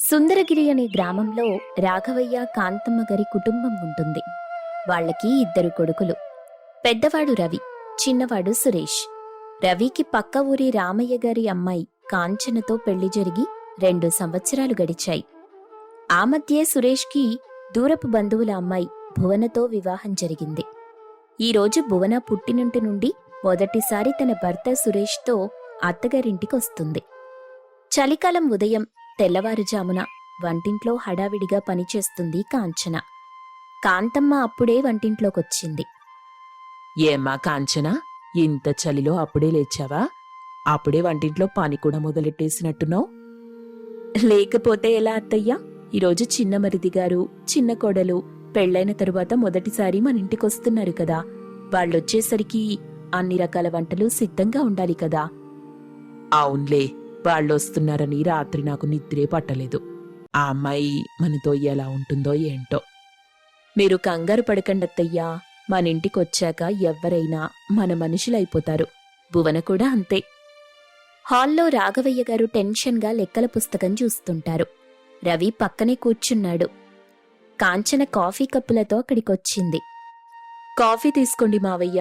సుందరగిరి అనే గ్రామంలో రాఘవయ్య కాంతమ్మ గారి కుటుంబం ఉంటుంది. వాళ్ళకి 2 కొడుకులు. పెద్దవాడు రవి, చిన్నవాడు సురేష్. రవికి పక్క ఊరి రామయ్య గారి అమ్మాయి కాంచనతో పెళ్లి జరిగి 2 సంవత్సరాలు గడిచాయి. ఆ మధ్యే సురేష్కి దూరపు బంధువుల అమ్మాయి భువనతో వివాహం జరిగింది. ఈరోజు భువన పుట్టినింటి నుండి మొదటిసారి తన భర్త సురేష్తో అత్తగారింటికొస్తుంది. చలికాలం ఉదయం తెల్లవారుజామున వంటింట్లో హడావిడిగా పనిచేస్తుంది కాంచన. కాంతమ్మ అప్పుడే వంటింట్లోకొచ్చింది. ఏమ్మా కాంచన, ఇంత చలిలో అప్పుడే లేచావా? అప్పుడే వంటింట్లో పని కూడా మొదలెట్టేసినట్టున్నావు. లేకపోతే ఎలా అత్తయ్యా? ఈరోజు చిన్న మరిది గారు, చిన్న కోడలు పెళ్లైన తరువాత మొదటిసారి మన ఇంటికొస్తున్నారు కదా. వాళ్ళొచ్చేసరికి అన్ని రకాల వంటలు సిద్ధంగా ఉండాలి కదా. అవునులే, వాళ్ళొస్తున్నారని రాత్రి నాకు నిద్రే పట్టలేదు. ఆ అమ్మాయి మనతో ఎలా ఉంటుందో ఏంటో. మీరు కంగారు పడకండత్తయ్యా. మన ఇంటికొచ్చాక ఎవ్వరైనా మన మనుషులైపోతారు. భువన కూడా అంతే. హాల్లో రాఘవయ్య గారు టెన్షన్గా లెక్కల పుస్తకం చూస్తుంటారు. రవి పక్కనే కూర్చున్నాడు. కాంచన కాఫీ కప్పులతో అక్కడికొచ్చింది. కాఫీ తీసుకోండి మావయ్య.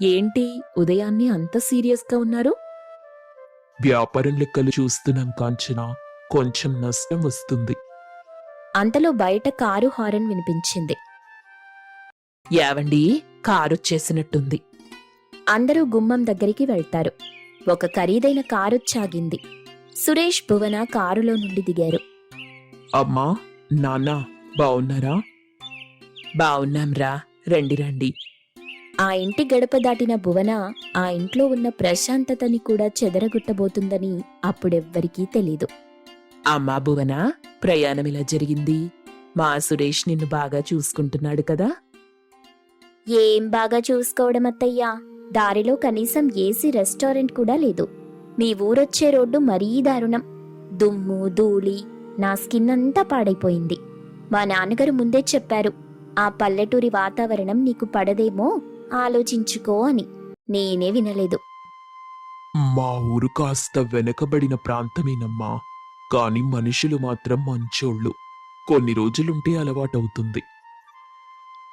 ఏంటి ఉదయాన్నే అంత సీరియస్గా ఉన్నారు? వ్యాపారం లెక్కలు చూస్తున్నాం కాంచన, కొంచెం నష్టం వస్తుంది. అంతలో బయట కారు హారన్ వినిపించింది. యావండి, కారొచ్చేసినట్టుంది. అందరూ గుమ్మం దగ్గరికి వెళ్తారు. ఒక ఖరీదైన కారొచ్చాగింది. సురేష్, భువన కారులో నుండి దిగారు. అమ్మా, నాన్న బావున్నారా? బావున్నాంరా, రండి రండి. ఆ ఇంటి గడప దాటిన భువన ఆ ఇంట్లో ఉన్న ప్రశాంతతని కూడా చెదరగొట్టబోతుందని అప్పుడెవ్వరికీ తెలీదు. అమ్మా భువన, ప్రయాణం ఇలా జరిగింది? మా సురేష్ నిన్ను బాగా చూసుకుంటున్నాడు కదా? ఏం బాగా చూసుకోవడం అత్తయ్యా. దారిలో కనీసం ఏసీ రెస్టారెంట్ కూడా లేదు. మీ ఊరొచ్చే రోడ్డు మరీ దారుణం. దుమ్ము ధూళి, నా స్కిన్ అంతా పాడైపోయింది. మా నాన్నగారు ముందే చెప్పారు, ఆ పల్లెటూరి వాతావరణం నీకు పడదేమో, ఆలోచించుకో అని. నేనే వినలేదు. మా ఊరు కాస్త వెనకబడిన ప్రాంతమేనమ్మా, కాని మనుషులు మాత్రం మంచోళ్ళు. కొన్ని రోజులుంటే అలవాటవుతుంది.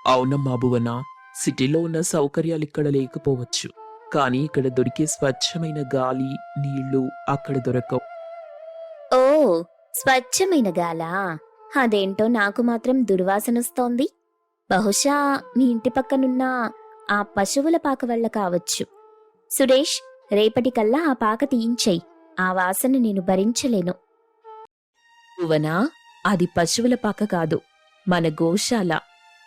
అవునమ్మా భువన, సిటీలో ఉన్న సౌకర్యాలిక్కడ లేకపోవచ్చు, కానీ ఇక్కడ దొరికే స్వచ్ఛమైన గాలి, నీళ్లు అక్కడ దొరకవు. ఓ, స్వచ్ఛమైన గాలా? అదేంటో నాకు మాత్రం దుర్వాసనొస్తోంది. బహుశా మీ ఇంటి పక్కనున్న ఆ పశువుల పాక వల్ల కావచ్చు. సురేష్, రేపటికల్లా ఆ పాక తీయించేయి. ఆ వాసన నేను భరించలేను. భువన, అది పశువుల పాక కాదు, మన గోశాల.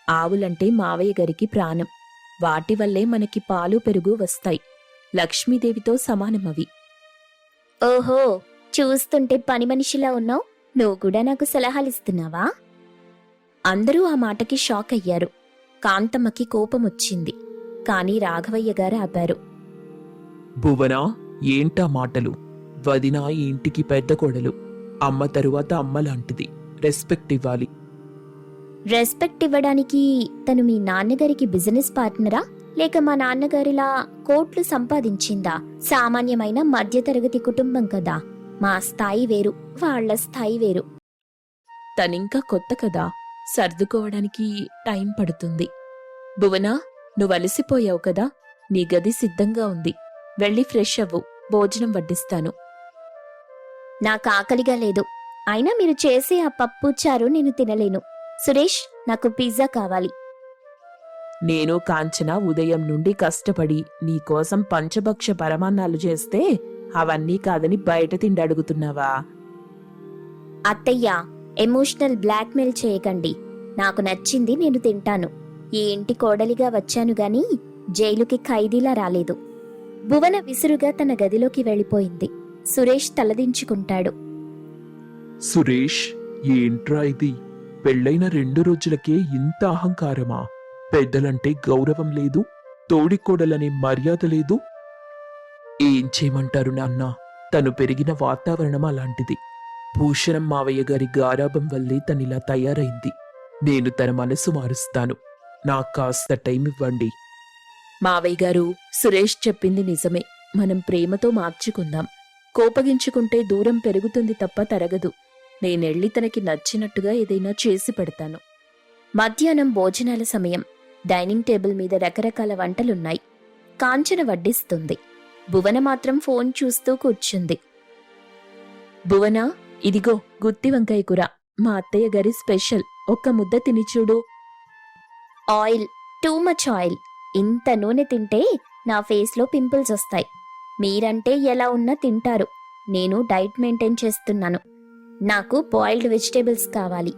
ఆవులంటే మావయ్య గారికి ప్రాణం. వాటి వల్లే మనకి పాలు పెరుగు వస్తాయి. లక్ష్మీదేవితో సమానమవి. ఓహో, చూస్తుంటే పని మనిషిలా ఉన్నావు. నువ్వు కూడా నాకు సలహాలిస్తున్నావా? అందరూ ఆ మాటకి షాక్ అయ్యారు. కాంతమ్మకి కోపమొచ్చింది. కాని రాఘవయ్య గారు ఆపారు. భువన, ఏంటా మాటలు? వదిన ఈ ఇంటికి పెద్ద కోడలు. అమ్మ తరువాత అమ్మ లాంటిది. రెస్పెక్ట్ ఇవ్వాలి. రెస్పెక్ట్ ఇవ్వడానికి తను మీ నాన్నగారికి బిజినెస్ పార్ట్నరా, లేక మా నాన్నగారిలా కోట్లు సంపాదించిందా? సామాన్యమైన మధ్యతరగతి కుటుంబం కదా. మా స్థాయి వేరు, వాళ్ళ స్థాయి వేరు. తనింకా కొత్త కదా, సర్దుకోవడానికి టైం పడుతుంది. భువన, నువ్వు అలసిపోయావు కదా, నీ గది సిద్ధంగా ఉంది. వెళ్ళి ఫ్రెష్ అవ్వు, భోజనం వడ్డిస్తాను. నాకు ఆకలిగా లేదు. అయినా మీరు చేసే ఆ పప్పు చారు నేను తినలేను. సురేష్, నాకు పిజ్జా కావాలి. నేను కాంచన ఉదయం నుండి కష్టపడి నీకోసం పంచభక్ష పరమాన్నాలు చేస్తే అవన్నీ కాదని బయట తిండి అడుగుతున్నావా? అత్తయ్యా, ఎమోషనల్ బ్లాక్మెయిల్ చేయకండి. నాకు నచ్చింది నేను తింటాను. ఈ ఇంటి కోడలిగా వచ్చాను గాని జైలుకి ఖైదీలా రాలేదు. భువన విసురుగా తన గదిలోకి వెళ్ళిపోయింది. సురేష్ తలదించుకుంటాడు. సురేష్, ఏంట్రా ఇది? పెళ్ళైన 2 రోజులకే ఇంత అహంకారమా? పెద్దలంటే గౌరవం లేదు, తోడికోడలనే మర్యాద లేదు. ఏం చేయమంటారు నాన్న, తను పెరిగిన వాతావరణం అలాంటిది. భూషణం మావయ్య గారి గారాబం వల్లే తనిలా తయారైంది. నేను తన మనసు మారుస్తాను. నాకు కాస్త టైం ఇవ్వండి. మావయ్య గారు, సురేష్ చెప్పింది నిజమే. మనం ప్రేమతో మార్చుకుందాం. కోపగించుకుంటే దూరం పెరుగుతుంది తప్ప తరగదు. నేనెళ్ళి తనకి నచ్చినట్టుగా ఏదైనా చేసి పెడతాను. మధ్యాహ్నం భోజనాల సమయం. డైనింగ్ టేబుల్ మీద రకరకాల వంటలున్నాయి. కాంచన వడ్డిస్తుంది. భువన మాత్రం ఫోన్ చూస్తూ కూర్చుంది. భువన, ఇదిగో గుత్తి వంకాయ కూర, మా అత్తయ్య గారి స్పెషల్. ఒక్క ముద్ద తిని చూడు. Oil, too much oil. ఇంత నూనె తింటే నా ఫేస్లో పింపుల్స్ వస్తాయి. మీరంటే ఎలా ఉన్నా తింటారు. నేను డైట్ మెయింటైన్ చేస్తున్నాను. నాకు బాయిల్డ్ వెజిటేబుల్స్ కావాలి.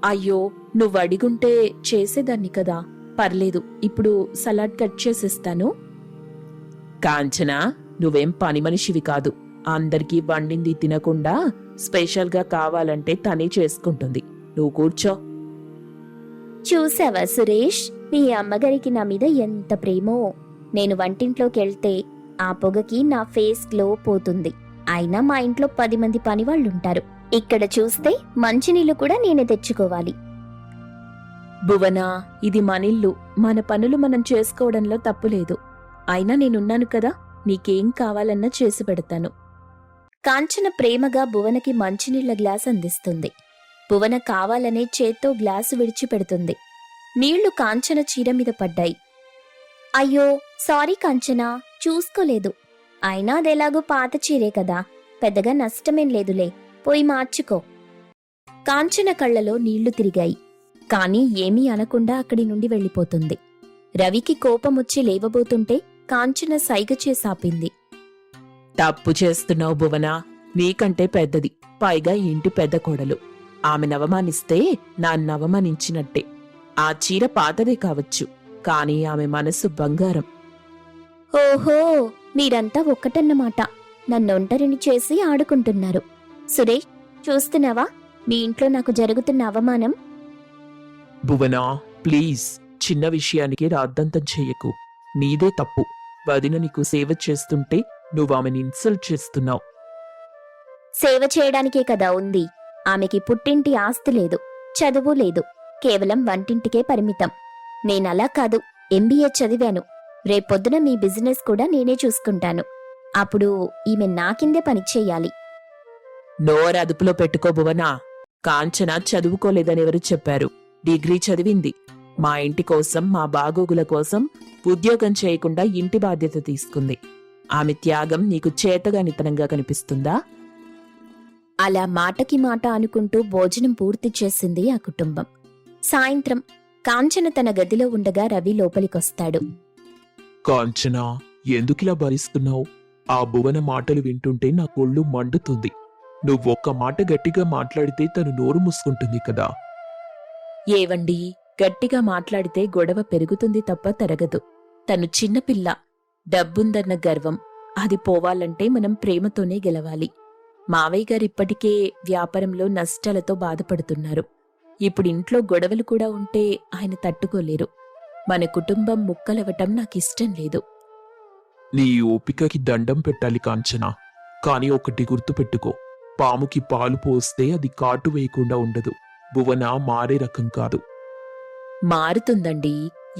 అయ్యో, నువ్వు అడిగుంటే చేసేదాన్ని కదా. పర్లేదు, ఇప్పుడు సలాడ్ కట్ చేసిస్తాను. కాంచనా, నువ్వేం పని మనిషివి కాదు. అందరికీ వండింది తినకుండా స్పెషల్గా కావాలంటే తనే చేసుకుంటుంది. నువ్వు కూర్చో. చూసావా సురేష్, మీ అమ్మగారికి నా మీద ఎంత ప్రేమో. నేను వంటింట్లోకి వెళ్తే ఆ పొగకి నా ఫేస్ గ్లో పోతుంది. అయినా మా ఇంట్లో 10 మంది పనివాళ్లుంటారు. ఇక్కడ చూస్తే మంచినీళ్లు కూడా నేనే తెచ్చుకోవాలి. భువనా, ఇది మనిల్లు. మన పనులు మనం చేసుకోవడంలో తప్పులేదు. అయినా నేనున్నాను కదా, నీకేం కావాలన్నా చేసి పెడతాను. కాంచన ప్రేమగా భువనకి మంచినీళ్ల గ్లాస్ అందిస్తుంది. భువన కావాలనే చేత్తో గ్లాసు విడిచిపెడుతుంది. నీళ్లు కాంచన చీర మీద పడ్డాయి. అయ్యో సారీ కాంచన, చూసుకోలేదు. అయినా అదెలాగో పాత చీరే కదా, పెద్దగా నష్టమేం లేదులే, పోయి మార్చుకో. కాంచన కళ్ళలో నీళ్లు తిరిగాయి. కాని ఏమీ అనకుండా అక్కడి నుండి వెళ్ళిపోతుంది. రవికి కోపమొచ్చి లేవబోతుంటే కాంచన సైగ చేసాపింది. తప్పు చేస్తున్నావు భువనా. నీకంటే పెద్దది, పైగా ఈ ఇంటి పెద్ద కోడలు. ఆమెను అవమానిస్తే నన్నవమానించినట్టే. ఆ చీర పాతదే కావచ్చు, కానీ ఆమె మనసు బంగారం. ఓహో, మీరంతా ఒక్కటన్నమాట. నన్నొంటరిని చేసి ఆడుకుంటున్నారు. సురేష్, చూస్తున్నావా మీ ఇంట్లో నాకు జరుగుతున్న అవమానం? భువనా, ప్లీజ్, చిన్న విషయానికి రాద్దంతం చెయ్యకు. నీదే తప్పు. వదిన నీకు సేవ చేస్తుంటే నువ్వు ఆమెను ఇన్సల్ట్ చేస్తున్నావు. సేవ చేయడానికే కదా ఉంది. ఆమెకి పుట్టింటి ఆస్తి లేదు, చదువు లేదు, కేవలం వంటింటికే పరిమితం. నేనలా కాదు, MBA చదివాను. రేపొద్దున మీ బిజినెస్ కూడా నేనే చూసుకుంటాను. అప్పుడు ఈమె నా కిందే పనిచేయాలి. నోరు అదుపులో పెట్టుకో భువనా. కాంచన చదువుకోలేదని ఎవరు చెప్పారు? డిగ్రీ చదివింది. మా ఇంటి కోసం, మా బాగోగుల కోసం ఉద్యోగం చేయకుండా ఇంటి బాధ్యత తీసుకుంది. ఆమె త్యాగం నీకు చేతగానితనంగా కనిపిస్తుందా? అలా మాటకి మాట అనుకుంటూ భోజనం పూర్తి చేసింది ఆ కుటుంబం. సాయంత్రం కాంచన తన గదిలో ఉండగా రవి లోపలికొస్తాడు. కాంచనా, ఎందుకిలా భరిస్తున్నావు? ఆ భువన మాటలు వింటుంటే నా కొళ్ళు మండుతుంది. నువ్వొక్క మాట గట్టిగా మాట్లాడితే తను నోరు మూసుకుంటుంది కదా. ఏవండి, గట్టిగా మాట్లాడితే గొడవ పెరుగుతుంది తప్ప తరగదు. తను చిన్నపిల్ల. డబ్బుందన్న గర్వం, అది పోవాలంటే మనం ప్రేమతోనే గెలవాలి. మావయ్య గారిప్పటికే వ్యాపారంలో నష్టాలతో బాధపడుతున్నారు. ఇప్పుడు ఇంట్లో గొడవలు కూడా ఉంటే ఆయన తట్టుకోలేరు. మన కుటుంబం ముక్కలవటం నాకిష్టం లేదు. నీ ఓపికకి దండం పెట్టాలి కాంచనా. కాని ఒకటి గుర్తుపెట్టుకో, పాముకి పాలు పోస్తే అది కాటు వేయకుండా ఉండదు. భువన మారే రకం కాదు. మారుతుందండి.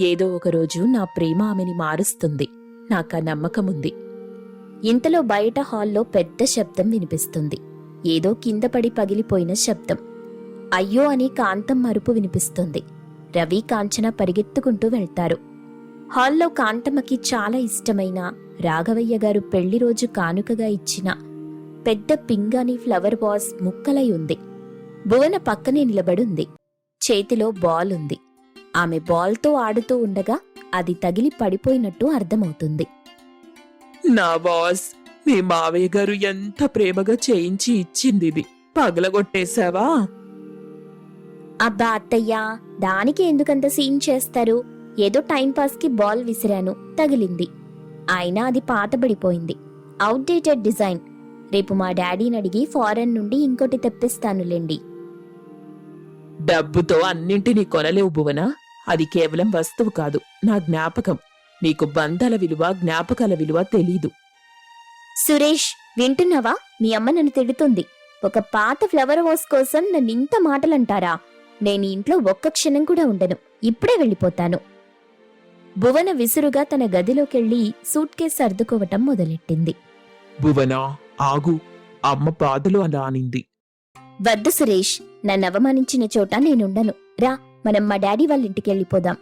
ఏదో ఒకరోజు నా ప్రేమ ఆమెని మారుస్తుంది. నాకా నమ్మకముంది. ఇంతలో బయట హాల్లో పెద్ద శబ్దం వినిపిస్తుంది. ఏదో కింద పడి పగిలిపోయిన శబ్దం. అయ్యో అని కాంతం అరుపు వినిపిస్తుంది. రవి, కాంచన పరిగెత్తుకుంటూ వెళ్తారు. హాల్లో కాంతమ్మకి చాలా ఇష్టమైన రాఘవయ్య గారు పెళ్లి రోజు కానుకగా ఇచ్చిన పెద్ద పింగాణి ఫ్లవర్ వాస్ ముక్కలై ఉంది. భువన పక్కనే నిలబడుంది. చేతిలో బాల్ ఉంది. ఆమె బాల్తో ఆడుతూ ఉండగా అది తగిలి పడిపోయినట్టు అర్థమవుతుంది. నా బాస్, మీ మావయ్య గారు ఎంత ప్రేమగా చేయించి ఇచ్చింది ఇది పగలగొట్టేశావా? అబ్బా అత్తయ్యా, దానికి ఎందుకంత సీన్ చేస్తారు? ఏదో టైంపాస్కి బాల్ విసిరాను, తగిలింది. అయినా అది పాతబడిపోయింది. Outdated design. రేపు మా డాడీని అడిగి ఫారెన్ నుండి ఇంకోటి తెప్పిస్తానులేండి. డబ్బుతో అన్నింటినీ కొనలేవు భువన. అది కేవలం వస్తువు కాదు, నా జ్ఞాపకం. నీకు బంధాల విలువ, జ్ఞాపకాల విలువ తెలీదు. సురేష్, వింటున్నావా? మీ అమ్మ నన్ను తిడుతుంది. ఒక పాత ఫ్లవర్ వాస్ కోసం నన్నింత మాటలంటారా? నేను ఇంట్లో ఒక్క క్షణం కూడా ఉండను. ఇప్పుడే వెళ్ళిపోతాను. భువన విసురుగా తన గదిలోకెళ్లి సూట్ కేస్ సర్దుకోవటం మొదలెట్టింది. భువన, ఆగు. అమ్మ బాధలు అలా అనింది. వద్దు సురేష్, నన్ను అవమానించిన చోట నేనుండను. రా, మనం మా డాడీ వాళ్ళ ఇంటికెళ్ళిపోదాం.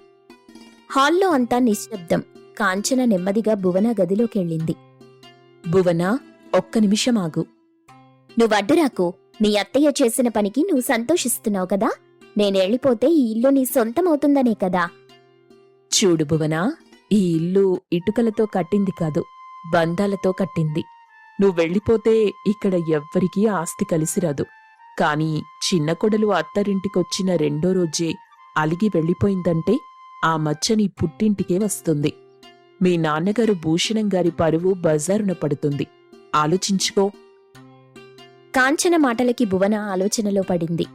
హాల్లో అంతా నిశ్శబ్దం. కాంచన నెమ్మదిగా భువన గదిలోకెళ్ళింది. భువన, ఒక్క నిమిషం ఆగు. నువ్వడ్డురాకు. నీ అత్తయ్య చేసిన పనికి నువ్వు సంతోషిస్తున్నావు కదా. నేనెళ్ళిపోతే ఈ ఇల్లు నీ సొంతమవుతుందనే కదా. చూడు భువన, ఈ ఇల్లు ఇటుకలతో కట్టింది కాదు, బంధాలతో కట్టింది. నువ్వు వెళ్ళిపోతే ఇక్కడ ఎవ్వరికీ ఆస్తి కలిసిరాదు. కాని చిన్న కొడలు అత్తరింటికొచ్చిన రెండో రోజే అలిగి వెళ్ళిపోయిందంటే ఆ మచ్చ నీ పుట్టింటికే వస్తుంది. మీ నాన్నగారు భూషణం గారి పరువు బజారున పడుతుంది. ఆలోచించుకో. కాంచన మాటలకి భువన ఆలోచనలో పడింది.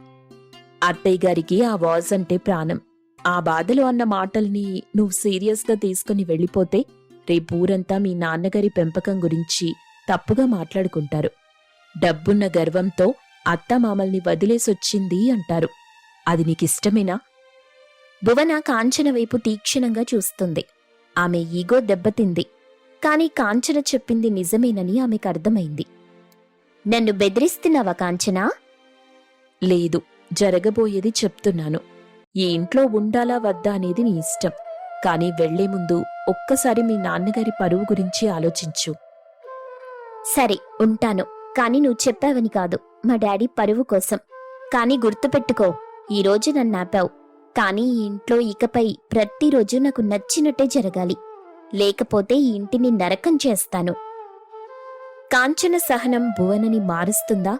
అత్తయ్య గారికి ఆ వాజ్ అంటే ప్రాణం. ఆ బాధలు అన్న మాటల్ని నువ్వు సీరియస్గా తీసుకుని వెళ్ళిపోతే రేపూరంతా మీ నాన్నగారి పెంపకం గురించి తప్పుగా మాట్లాడుకుంటారు. డబ్బున్న గర్వంతో అత్తమామల్ని వదిలేసొచ్చింది అంటారు. అది నీకిష్టమేనా? భువన కాంచన వైపు తీక్షణంగా చూస్తుంది. ఆమె ఈగో దెబ్బతింది. కాని కాంచన చెప్పింది నిజమేనని ఆమెకు అర్థమైంది. నన్ను బెదిరిస్తున్నావా కాంచనా? లేదు, జరగబోయేది చెప్తున్నాను. ఈ ఇంట్లో ఉండాలా వద్దా అనేది నీ ఇష్టం. కాని వెళ్లే ముందు ఒక్కసారి మీ నాన్నగారి పరువు గురించి ఆలోచించు. సరే, ఉంటాను. కాని నువ్వు చెప్పావని కాదు, మా డాడీ పరువు కోసం. కాని గుర్తుపెట్టుకో, ఈరోజు నన్నాపావు. కాని ఈ ఇంట్లో ఇకపై ప్రతిరోజు నాకు నచ్చినట్టే జరగాలి. లేకపోతే ఈ ఇంటిని నరకం చేస్తాను. కాంచన సహనం భువనని మారుస్తుందా,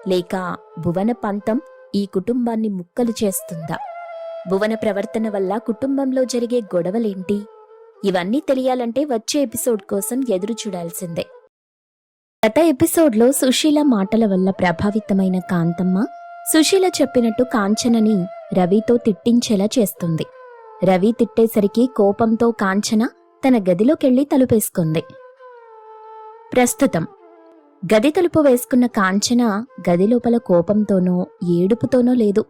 లేక భువన పంతం ఈ కుటుంబాన్ని ముక్కలు చేస్తుందా? భువన ప్రవర్తన వల్ల కుటుంబంలో జరిగే గొడవలేంటి? ఇవన్నీ తెలియాలంటే వచ్చే ఎపిసోడ్ కోసం ఎదురు చూడాల్సిందే. గత ఎపిసోడ్లో సుశీల మాటల వల్ల ప్రభావితమైన కాంతమ్మ సుశీల చెప్పినట్టు కాంచనని రవితో తిట్టించేలా చేస్తుంది. రవి తిట్టేసరికి కోపంతో కాంచన తన గదిలోకెళ్లి తలుపేసుకుంది. ప్రస్తుతం గది తలుపు వేసుకున్న కాంచన గదిలోపల కోపంతోనో ఏడుపుతోనో లేదు.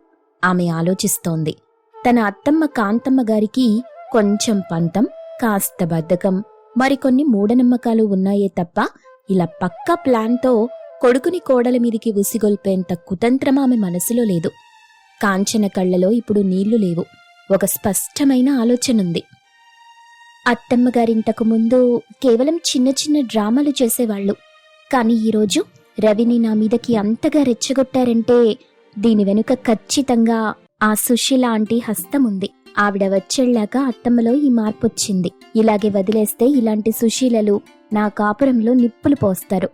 ఆమె ఆలోచిస్తోంది. తన అత్తమ్మ కాంతమ్మ గారికి కొంచెం పంతం, కాస్త బద్ధకం, మరికొన్ని మూఢనమ్మకాలు ఉన్నాయే తప్ప ఇలా పక్కా ప్లాన్తో కొడుకుని కోడల మీదికి ఉసిగొల్పేంత కుతంత్రం ఆమె మనసులో లేదు. కాంచన కళ్లలో ఇప్పుడు నీళ్లు లేవు. ఒక స్పష్టమైన ఆలోచనుంది. అత్తమ్మగారింతకు ముందు కేవలం చిన్న చిన్న డ్రామాలు చేసేవాళ్లు. కాని ఈరోజు రవిని నా మీదకి అంతగా రెచ్చగొట్టారంటే దీని వెనుక ఖచ్చితంగా ఆ సుశీల ఆంటీ హస్తముంది. ఆవిడ వచ్చేళ్లాక అత్తమ్మలో ఈ మార్పొచ్చింది. ఇలాగే వదిలేస్తే ఇలాంటి సుశీలలు నా కాపురంలో నిప్పులు పోస్తారు.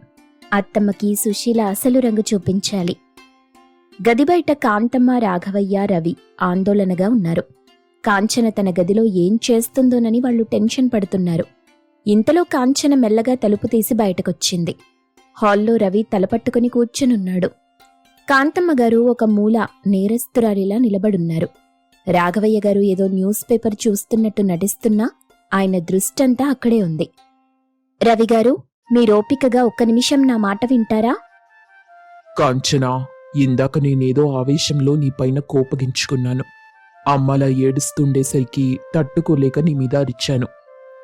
అత్తమ్మకి సుశీల అసలు రంగు చూపించాలి. గది బయట కాంతమ్మ, రాఘవయ్య, రవి ఆందోళనగా ఉన్నారు. కాంచన తన గదిలో ఏం చేస్తుందోనని వాళ్లు టెన్షన్ పడుతున్నారు. ఇంతలో కాంచన మెల్లగా తలుపు తీసి బయటకొచ్చింది. హాల్లో రవి తలపట్టుకుని కూర్చునున్నాడు. కాంతమ్మ గారు ఒక మూల నేరస్తురాలిలా నిలబడున్నారు. రాఘవయ్య గారు ఏదో న్యూస్ పేపర్ చూస్తున్నట్టు నటిస్తున్నా ఆయన దృష్టంతా అక్కడే ఉంది. రవిగారు, మీరోపికగా ఒక్క నిమిషం నా మాట వింటారా? కాంచనా, ఇందాక నేనేదో ఆవేశంలో నీపైన కోపగించుకున్నాను. అమ్మలా ఏడుస్తుండేసరికి తట్టుకోలేక నీ మీద అరిచాను.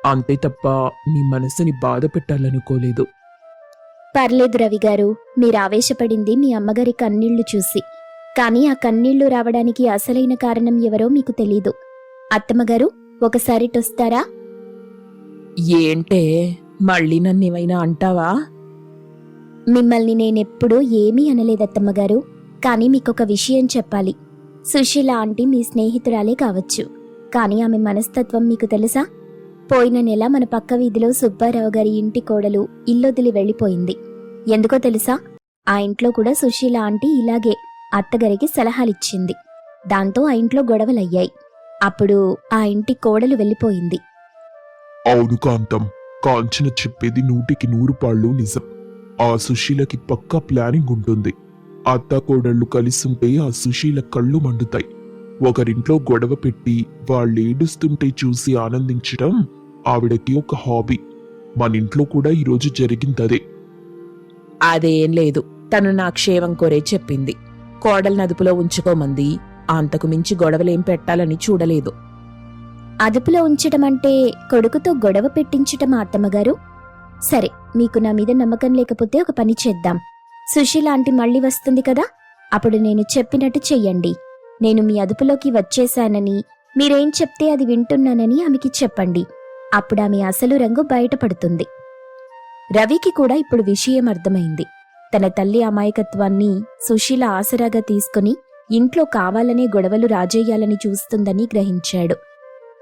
అంతే తప్ప నీ మనసుని బాధ పెట్టాలనుకోలేదు. పర్లేదు రవిగారు, మీరావేశపడింది మీ అమ్మగారి కన్నీళ్లు చూసి. కాని ఆ కన్నీళ్లు రావడానికి అసలైన కారణం ఎవరో మీకు తెలీదు. అత్తమ్మగారు, ఒకసారిటొస్తారా? ఏంటే, మళ్ళీ నన్నేమైనా అంటావా? మిమ్మల్ని నేనెప్పుడూ ఏమీ అనలేదత్తమ్మగారు. కాని మీకొక విషయం చెప్పాలి. సుశీల ఆంటీ మీ స్నేహితురాలే కావచ్చు. కాని ఆమె మనస్తత్వం మీకు తెలుసా? పోయిన నెల మన పక్క వీధిలో సుబ్బారావు గారి ఇంటి కోడలు ఇల్లొదిలి వెళ్లిపోయింది. ఎందుకో తెలుసా? ఆ ఇంట్లో కూడా సుశీల ఆంటీ ఇలాగే అత్తగారికి సలహాలిచ్చింది. దాంతో ఆ ఇంట్లో గొడవలయ్యాయి. అప్పుడు ఆ ఇంటి కోడలు వెళ్లిపోయింది. అవును కాంతం, కాంచన చెప్పేది 100% నిజం. ఆ సుశీలకి పక్కా ప్లానింగ్ ఉంటుంది. అత్త కోడళ్లు కలిసుంటే ఆ సుశీల కళ్ళు మండుతాయి. ఒకరింట్లో గొడవ పెట్టి వాళ్ళేడుస్తుంటే చూసి ఆనందించడం ఆవిడకి ఒక హాబీ. మన ఇంట్లో కూడా ఈరోజు జరిగిందదే. అదేం లేదు, తను నా క్షేమం కోరే చెప్పింది. కోడల్ని అదుపులో ఉంచుకోమంది. అంతకు మించి గొడవలేం పెట్టాలని చూడలేదు. అదుపులో ఉంచటమంటే కొడుకుతో గొడవ పెట్టించటమా అత్తమ్మగారు? సరే, మీకు నా మీద నమ్మకం లేకపోతే ఒక పని చేద్దాం. సుశీల ఆంటీ మళ్ళీ వస్తుంది కదా, అప్పుడు నేను చెప్పినట్టు చెయ్యండి. నేను మీ అదుపులోకి వచ్చేశానని, మీరేం చెప్తే అది వింటున్నానని ఆమెకి చెప్పండి. అప్పుడు ఆమె అసలు రంగు బయటపడుతుంది. రవికి కూడా ఇప్పుడు విషయం అర్థమైంది. తన తల్లి అమాయకత్వాన్ని సుశీల ఆసరాగా తీసుకుని ఇంట్లో కావాలనే గొడవలు రాజేయాలని చూస్తుందని గ్రహించాడు.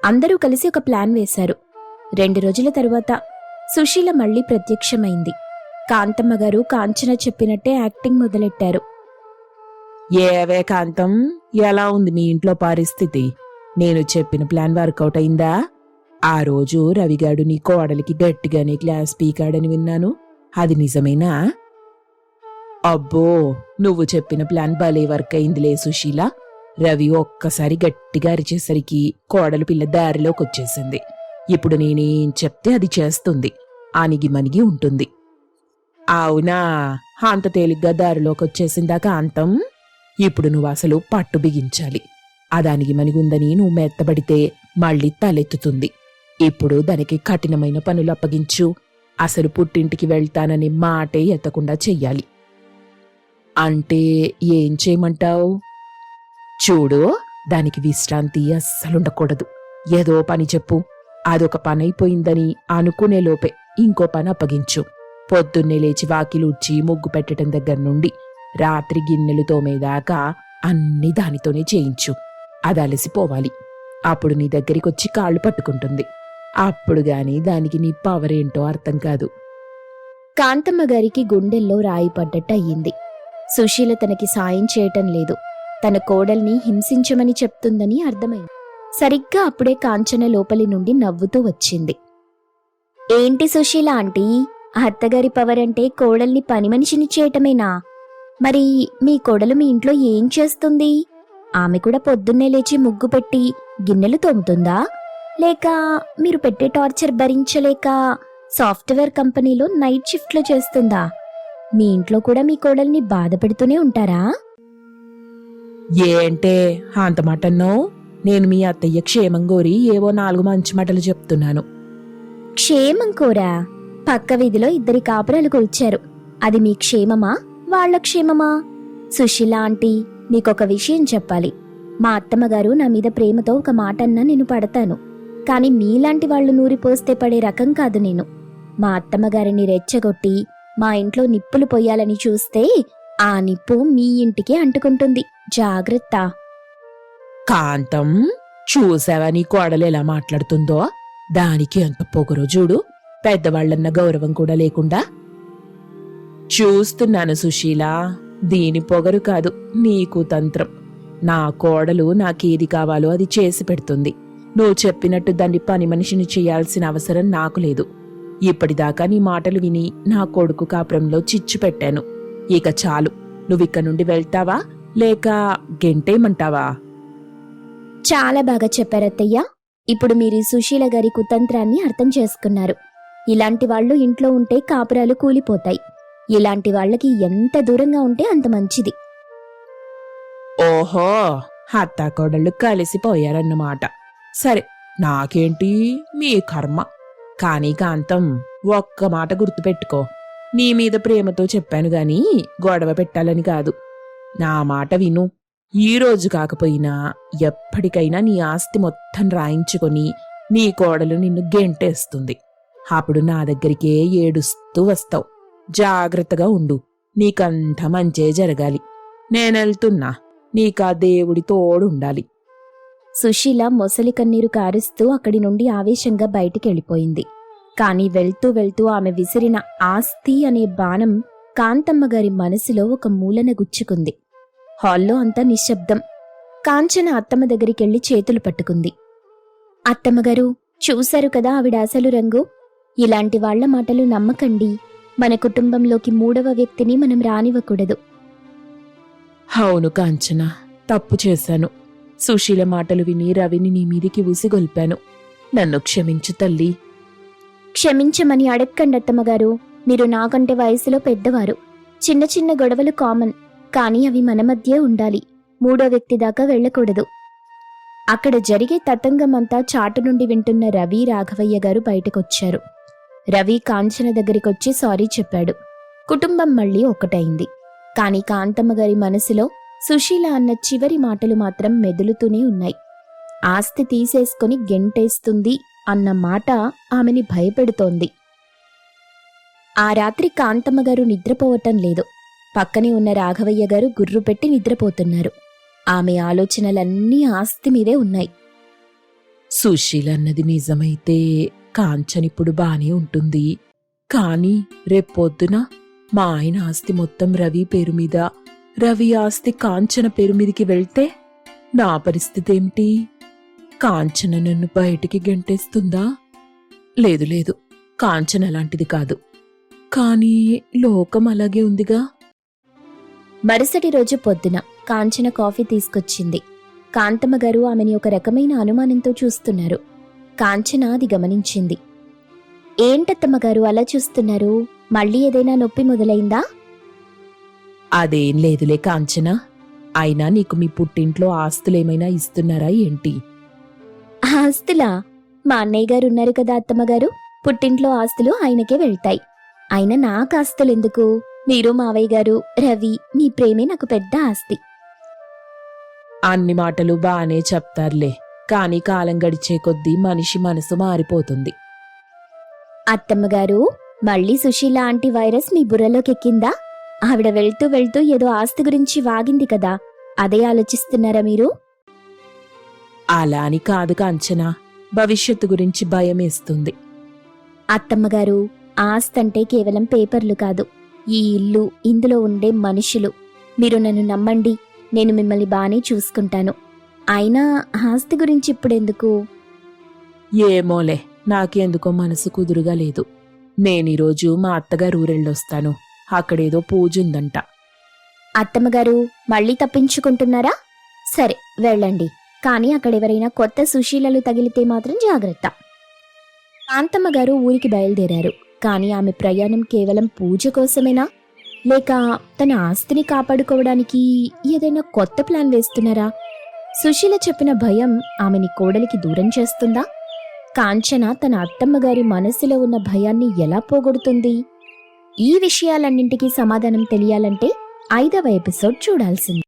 అందరూ కలిసి ఒక ప్లాన్ వేశారు. 2 రోజుల తరువాత సుశీల మళ్లీ ప్రత్యక్షమైంది. కాంతమ్మ గారు కాంచన చెప్పినట్టే యాక్టింగ్ మొదలెట్టారు. ఏవే కాంతం, ఎలా ఉంది మీ ఇంట్లో పరిస్థితి? నేను చెప్పిన ప్లాన్ వర్కౌట్ అయిందా? ఆ రోజు రవిగాడు నీ కోడలికి గట్టిగానే క్లాస్ పీకాడని విన్నాను. అది నిజమేనా? అబ్బో, నువ్వు చెప్పిన ప్లాన్ భలే వర్క్ అయిందిలే సుశీల. రవి ఒక్కసారి గట్టిగా అరిచేసరికి కోడలు పిల్ల దారిలోకి వచ్చేసింది. ఇప్పుడు నేనేం చెప్తే అది చేస్తుంది. అణిగి మణిగి ఉంటుంది. అవునా, అంత తేలిగ్గా దారిలోకి వచ్చేసిందా కాంతం? ఇప్పుడు నువ్వు అసలు పట్టు బిగించాలి. అదానికి మణిగుందని నువ్వు మెత్తబడితే మళ్ళీ తలెత్తుతుంది. ఇప్పుడు దానికి కఠినమైన పనులు అప్పగించు. అసలు పుట్టింటికి వెళ్తానని మాటే ఎత్తకుండా చెయ్యాలి. అంటే ఏం చేయమంటావు? చూడు, దానికి విశ్రాంతి అస్సలుండకూడదు. ఏదో పని చెప్పు. అదొక పని అయిపోయిందని అనుకునే లోపే ఇంకో పని అప్పగించు. పొద్దున్నే లేచి వాకిలుడ్చి ముగ్గు పెట్టడం దగ్గర నుండి రాత్రి గిన్నెలు తోమేదాకా అన్నీ దానితోనే చేయించు. అది అలసిపోవాలి. అప్పుడు నీ దగ్గరికొచ్చి కాళ్ళు పట్టుకుంటుంది. అప్పుడు గాని దానికి నీ పవర్ ఏంటో అర్థం కాదు. కాంతమ్మ గారికి గుండెల్లో రాయి పడ్డట్టు అయ్యింది. సుశీల తనకి సాయం చేయటం లేదు, తన కోడల్ని హింసించమని చెప్తుందని అర్థమైంది. సరిగ్గా అప్పుడే కాంచన లోపలి నుండి నవ్వుతూ వచ్చింది. ఏంటి సుశీల ఆంటీ, అత్తగారి పవర్ అంటే కోడల్ని పని మనిషిని చేయటమేనా? మరి మీ కోడలు మీ ఇంట్లో ఏం చేస్తుంది? ఆమె కూడా పొద్దున్నే లేచి ముగ్గు పెట్టి గిన్నెలు తోముతుందా? లేక మీరు పెట్టే టార్చర్ భరించలేక సాఫ్ట్వేర్ కంపెనీలో నైట్ షిఫ్ట్లో చేస్తుందా? మీ ఇంట్లో కూడా మీ కోడల్ని బాధ పెడుతూనే ఉంటారా? ఏంటే అంత మాటన్నావు? నేను మీ అత్తయ్య క్షేమం కోరి ఏవో 4 మంచి మాటలు చెప్తున్నాను. క్షేమం కోరా? పక్క వీధిలో 2 కాపురాలు కొల్చారు. అది మీ క్షేమమా, వాళ్ళ క్షేమమా? సుశీల ఆంటీ, మీకొక విషయం చెప్పాలి. మా అత్తమ్మగారు నా మీద ప్రేమతో ఒక మాట అన్నా నేను పడతాను. కాని మీలాంటి వాళ్ళు నూరిపోస్తే పడే రకం కాదు నేను. మా అత్తమ్మగారిని రెచ్చగొట్టి మా ఇంట్లో నిప్పులు పొయ్యాలని చూస్తే ఆ నిప్పు మీ ఇంటికే అంటుకుంటుంది. జాగ్రత్త. కాంతం, చూసావా నీ కోడలు ఎలా మాట్లాడుతుందో? దానికి ఎంత పొగరో చూడు. పెద్దవాళ్లన్న గౌరవం కూడా లేకుండా. చూస్తున్నాను సుశీల, దీని పొగరు కాదు, నీకు తంత్రం. నా కోడలు నాకేది కావాలో అది చేసి పెడుతుంది. నువ్వు చెప్పినట్టు దాన్ని పని మనిషిని చేయాల్సిన అవసరం నాకు లేదు. ఇప్పటిదాకా నీ మాటలు విని నా కొడుకు కాపురంలో చిచ్చు పెట్టాను. ఇక చాలు. నువ్విక్క నుండి వెళ్తావా లేక గెంటేయమంటావా? చాలా బాగా చెప్పారత్తయ్య. ఇప్పుడు మీరు ఈ సుశీల గారి కుతంత్రాన్ని అర్థం చేసుకున్నారు. ఇలాంటి వాళ్ళు ఇంట్లో ఉంటే కాపురాలు కూలిపోతాయి. ఇలాంటి వాళ్ళకి ఎంత దూరంగా ఉంటే అంత మంచిది. ఓహో, అత్తాకోడళ్ళు కలిసిపోయారన్నమాట. సరే, నాకేంటి, మీ కర్మ. కానీ కాంతం, ఒక్క మాట గుర్తుపెట్టుకో. నీ మీద ప్రేమతో చెప్పాను గాని గొడవ పెట్టాలని కాదు. నా మాట విను. ఈ రోజు కాకపోయినా ఎప్పటికైనా నీ ఆస్తి మొత్తం రాయించుకొని నీ కోడలు నిన్ను గెంటేస్తుంది. అప్పుడు నా దగ్గరికే ఏడుస్తూ వస్తావు. జాగ్రత్తగా ఉండు. నీకంతా మంచే జరగాలి. నేనెళ్తున్నా. నీకా దేవుడి తోడుండాలి. సుశీల మొసలి కన్నీరు కారుస్తూ అక్కడి నుండి ఆవేశంగా బయటికెళ్ళిపోయింది. కాని వెళ్తూ వెళ్తూ ఆమె విసిరిన ఆస్తి అనే బాణం కాంతమ్మగారి మనసులో ఒక మూలన గుచ్చుకుంది. హాల్లో అంతా నిశ్శబ్దం. కాంచన అత్తమ్మ దగ్గరికెళ్లి చేతులు పట్టుకుంది. అత్తమ్మగారు, చూశారు కదా ఆవిడ అసలు రంగు. ఇలాంటి వాళ్ల మాటలు నమ్మకండి. మన కుటుంబంలోకి 3వ వ్యక్తిని మనం రానివ్వకూడదు. అవును కాంచన, తప్పు చేశాను. సుశీల మాటలు విని రవిని నీ మీదికి ఉసిగొల్పాను. నన్ను క్షమించు తల్లి. క్షమించమని అడక్కండి అత్తమ్మగారు. మీరు నాకంటే వయసులో పెద్దవారు. చిన్న చిన్న గొడవలు కామన్, కానీ అవి మన మధ్యే ఉండాలి. 3వ వ్యక్తి దాకా వెళ్లకూడదు. అక్కడ జరిగే తతంగమంతా చాటు నుండి వింటున్న రవి, రాఘవయ్య గారు బయటకొచ్చారు. రవి కాంచన దగ్గరికొచ్చి సారీ చెప్పాడు. కుటుంబం మళ్లీ ఒక్కటైంది. కాని కాంతమ్మ గారి మనసులో సుశీల అన్న చివరి మాటలు మాత్రం మెదులుతూనే ఉన్నాయి. ఆస్తి తీసేసుకొని గెంటేస్తుంది అన్న మాట ఆమెని భయపెడుతోంది. ఆ రాత్రి కాంతమ్మ గారు నిద్రపోవటం లేదు. పక్కనే ఉన్న రాఘవయ్య గారు గుర్రు పెట్టి నిద్రపోతున్నారు. ఆమె ఆలోచనలన్నీ ఆస్తి మీదే ఉన్నాయి. సుశీల అన్నది నిజమైతే కాంచనిప్పుడు బానే ఉంటుంది. కాని రేపొద్దున మా ఆయన ఆస్తి మొత్తం రవి పేరు మీద, రవి ఆస్తి కాంచన పేరు మీదికి వెళ్తే నా పరిస్థితి ఏమిటి? కాంచన నన్ను బయటికి గెంటేస్తుందా? లేదు లేదు, కాంచన అలాంటిది కాదు. కానీ లోకం అలాగే ఉందిగా. మరుసటి రోజు పొద్దున కాంచన కాఫీ తీసుకొచ్చింది. కాంతమ్మ గారు ఆమెని ఒక రకమైన అనుమానంతో చూస్తున్నారు. కాంచన అది గమనించింది. ఏంటత్తమ్మ గారు అలా చూస్తున్నారు? మళ్ళీ ఏదైనా నొప్పి మొదలైందా? అదేం లేదులే కాంచన. అయినా నీకు మీ పుట్టింట్లో ఆస్తులేమైనా ఇస్తున్నారా ఏంటి? ఆస్తులా? మా అన్నయ్య గారు ఉన్నారు కదా అత్తమ్మగారు, పుట్టింట్లో ఆస్తులు ఆయనకే వెళ్తాయి. అయినా నాకు ఆస్తులెందుకు? మీరు, మావయ్య గారు, రవి, మీ ప్రేమే నాకు పెద్ద ఆస్తి. అన్ని మాటలు బానే చెప్తారులే, కాని కాలం గడిచే కొద్దీ మనిషి మనసు మారిపోతుంది. అత్తమ్మగారు, మళ్ళీ సుశీల ఆంటీ వైరస్ మీ బుర్రలోకెక్కిందా? ఆవిడ వెళ్తూ వెళ్తూ ఏదో ఆస్తి గురించి వాగింది కదా, అదే ఆలోచిస్తున్నారా మీరు? అలా అని కాదు కాంచన, భవిష్యత్తు గురించి భయమేస్తుంది. అత్తమ్మగారు, ఆస్తంటే కేవలం పేపర్లు కాదు, ఈ ఇల్లు, ఇందులో ఉండే మనుషులు. మీరు నన్ను నమ్మండి, నేను మిమ్మల్ని బానే చూసుకుంటాను. అయినా ఆస్తి గురించి ఇప్పుడెందుకు? ఏమోలే, నాకెందుకో మనసు కుదురుగా లేదు. నేనీరోజు మా అత్తగారు ఊరెళ్ళొస్తాను. అక్కడేదో పూజుందంట. అత్తమ్మగారు, మళ్ళీ తప్పించుకుంటున్నారా? సరే వెళ్ళండి, కానీ అక్కడెవరైనా కొత్త సుశీలలు తగిలితే మాత్రం జాగ్రత్త. కాంతమ్మ గారు ఊరికి బయలుదేరారు. కానీ ఆమె ప్రయాణం కేవలం పూజ కోసమేనా, లేక తన ఆస్తిని కాపాడుకోవడానికి ఏదైనా కొత్త ప్లాన్ వేస్తున్నారా? సుశీల చెప్పిన భయం ఆమెని కోడలికి దూరం చేస్తుందా? కాంచన తన అత్తమ్మగారి మనసులో ఉన్న భయాన్ని ఎలా పోగొడుతుంది? ఈ విషయాలన్నింటికీ సమాధానం తెలియాలంటే 5వ ఎపిసోడ్ చూడాల్సింది.